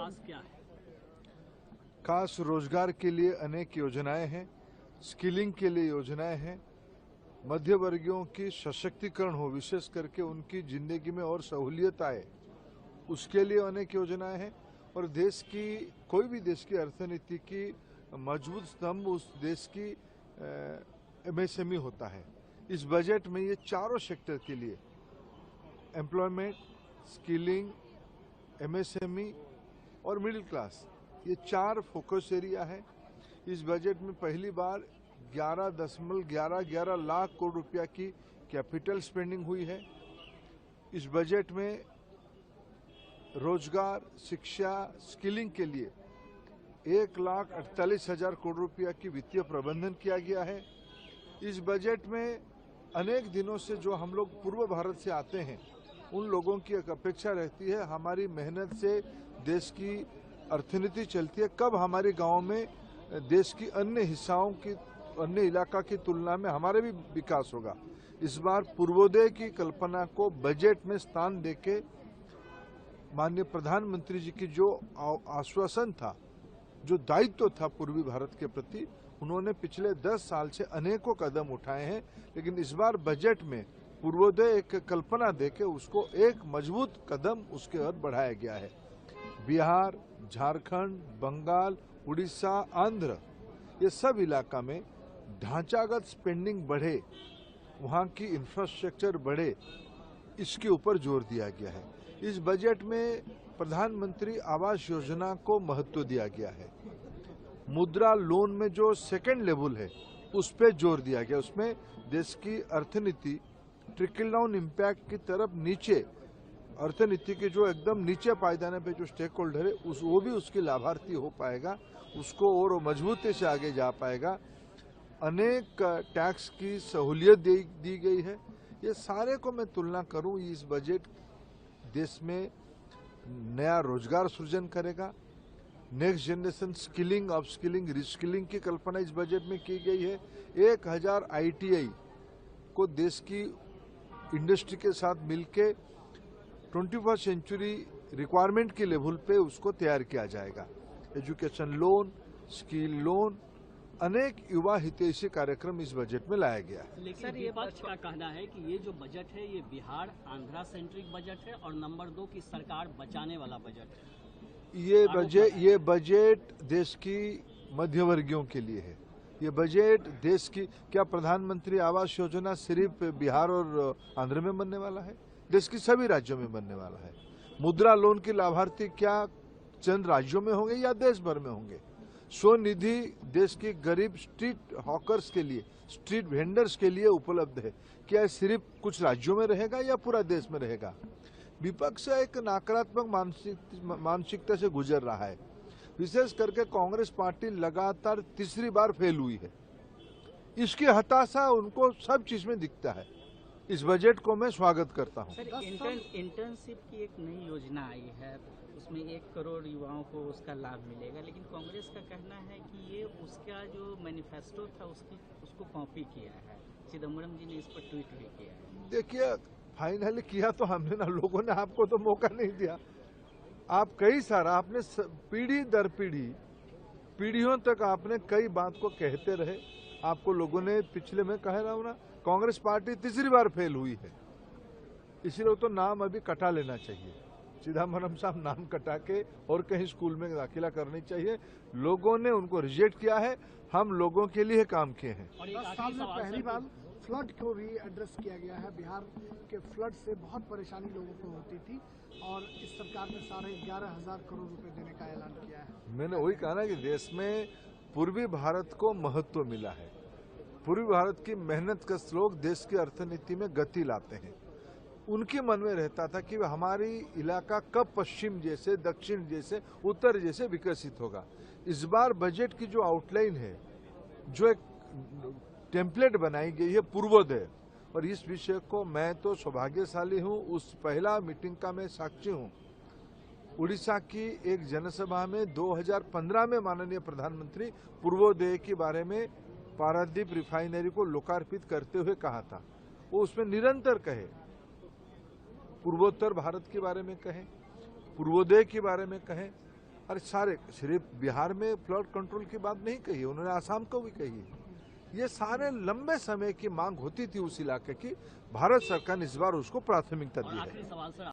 खास क्या है? खास रोजगार के लिए अनेक योजनाएं हैं, स्किलिंग के लिए योजनाएं हैं, मध्य वर्गियों की सशक्तिकरण हो, विशेष करके उनकी जिंदगी में और सहूलियत आए, उसके लिए अनेक योजनाएं हैं। और देश की कोई भी देश की अर्थनीति की मजबूत स्तंभ उस देश की एमएसएमई होता है। इस बजट में ये चारों सेक्टर के लिए एम्प्लॉयमेंट, स्किलिंग, एमएसएमई और मिडिल क्लास, ये 4 फोकस एरिया है। इस बजट में पहली बार 11.11 लाख करोड़ रुपया की कैपिटल स्पेंडिंग हुई है। इस बजट में रोजगार, शिक्षा, स्किलिंग के लिए 1,48,000 करोड़ रुपया की वित्तीय प्रबंधन किया गया है। इस बजट में अनेक दिनों से जो हम लोग पूर्व भारत से आते हैं, उन लोगों की एक अपेक्षा रहती है, हमारी मेहनत से देश की अर्थनीति चलती है, कब हमारे गांव में देश की अन्य हिस्साओं की, अन्य इलाका की तुलना में हमारे भी विकास होगा। इस बार पूर्वोदय की कल्पना को बजट में स्थान देके माननीय प्रधानमंत्री जी की जो आश्वासन था, जो दायित्व था पूर्वी भारत के प्रति, उन्होंने पिछले 10 साल से अनेकों कदम उठाए हैं। लेकिन इस बार बजट में पूर्वोदय एक कल्पना देके उसको एक मजबूत कदम उसके ओर बढ़ाया गया है। बिहार, झारखंड, बंगाल, उड़ीसा, आंध्र, ये सब इलाका में ढांचागत स्पेंडिंग बढ़े, वहाँ की इंफ्रास्ट्रक्चर बढ़े, इसके ऊपर जोर दिया गया है। इस बजट में प्रधानमंत्री आवास योजना को महत्व दिया गया है। मुद्रा लोन में जो सेकेंड लेवल है, उस पर जोर दिया गया। उसमें देश की अर्थनीति ट्रिकल डाउन इम्पैक्ट की तरफ नीचे, अर्थनीति के जो एकदम नीचे पायदाने पे जो स्टेक होल्डर है, वो भी उसके लाभार्थी हो पाएगा, उसको और मजबूती से आगे जा पाएगा। अनेक टैक्स की सहूलियत दी गई है। ये सारे को मैं तुलना करूं, इस बजट देश में नया रोजगार सृजन करेगा। Next generation skilling, upskilling, reskilling की कल्पना इस बजट में की गई है। 1000 ITI को देश की इंडस्ट्री के साथ मिलके 21st सेंचुरी रिक्वायरमेंट के लेवल पे उसको तैयार किया जाएगा। एजुकेशन लोन, स्किल लोन, अनेक युवा हितैषी कार्यक्रम इस बजट में लाया गया है। लेकिन विपक्ष का कहना है कि ये जो बजट है, ये बिहार आंध्रा सेंट्रिक बजट है और नंबर 2 की सरकार बचाने वाला बजट है। ये बजट देश की मध्यवर्गीयों के लिए है। ये बजट देश की, क्या प्रधानमंत्री आवास योजना सिर्फ बिहार और आंध्र में बनने वाला है? देश की सभी राज्यों में बनने वाला है। मुद्रा लोन के लाभार्थी क्या चंद राज्यों में होंगे या देश भर में होंगे? स्वनिधि देश की गरीब स्ट्रीट हॉकर्स के लिए, स्ट्रीट वेंडर्स के लिए उपलब्ध है। क्या सिर्फ कुछ राज्यों में रहेगा या पूरा देश में रहेगा? विपक्ष एक नकारात्मक मानसिकता से गुजर रहा है। विशेष करके कांग्रेस पार्टी लगातार तीसरी बार फेल हुई है। इसकी हताशा उनको सब चीज में दिखता है। इस बजट को मैं स्वागत करता हूं। सर, इंटर्नशिप की एक नई योजना आई है, उसमें 1 करोड़ युवाओं को उसका लाभ मिलेगा, लेकिन कांग्रेस का कहना है कि ये उसका जो मैनिफेस्टो था उसको कॉपी किया है। चिदम्बरम जी ने इस पर ट्वीट भी किया है। देखिए, फाइनली किया तो हमने ना, लोगों ने आपको तो मौका नहीं दिया। आप कई सारा आपने पीढ़ी दर पीढ़ियों तक आपने कई बात को कहते रहे। आपको लोगों ने पिछले में कह रहा हूं ना, कांग्रेस पार्टी तीसरी बार फेल हुई है, इसलिए तो नाम अभी कटा लेना चाहिए। चिदम्बरम साहब नाम कटा के और कहीं स्कूल में दाखिला करनी चाहिए। लोगों ने उनको रिजेक्ट किया है, हम लोगों के लिए काम किए हैं। 10 साल में पहली बार फ्लड को भी एड्रेस किया गया है। बिहार के फ्लड से बहुत परेशानी लोगों को होती थी और इस सरकार ने 11,500 करोड़ रुपए देने का ऐलान किया है। मैंने वही कहा ना कि देश में पूर्वी भारत को महत्व मिला है। पूर्वी भारत की मेहनत का लोग देश की अर्थनीति में गति लाते हैं। उनके मन में रहता था कि हमारी इलाका कब पश्चिम जैसे, दक्षिण जैसे, उत्तर जैसे विकसित होगा। इस बार बजट की जो आउटलाइन है, जो एक टेम्पलेट बनाई गई है पूर्वोदय, और इस विषय को मैं तो सौभाग्यशाली हूं, उस पहला मीटिंग का मैं साक्षी हूं। उड़ीसा की एक जनसभा में 2015 में माननीय प्रधानमंत्री पूर्वोदय के बारे में पारादीप रिफाइनरी को लोकार्पित करते हुए कहा था। वो उसमें निरंतर कहे, पूर्वोत्तर भारत के बारे में कहें, पूर्वोदय के बारे में कहें, और सारे सिर्फ बिहार में फ्लड कंट्रोल की बात नहीं कही, उन्होंने आसाम को भी कही। ये सारे लंबे समय की मांग होती थी उस इलाके की, भारत सरकार ने इस बार उसको प्राथमिकता दी है। आखिरी सवाल सर,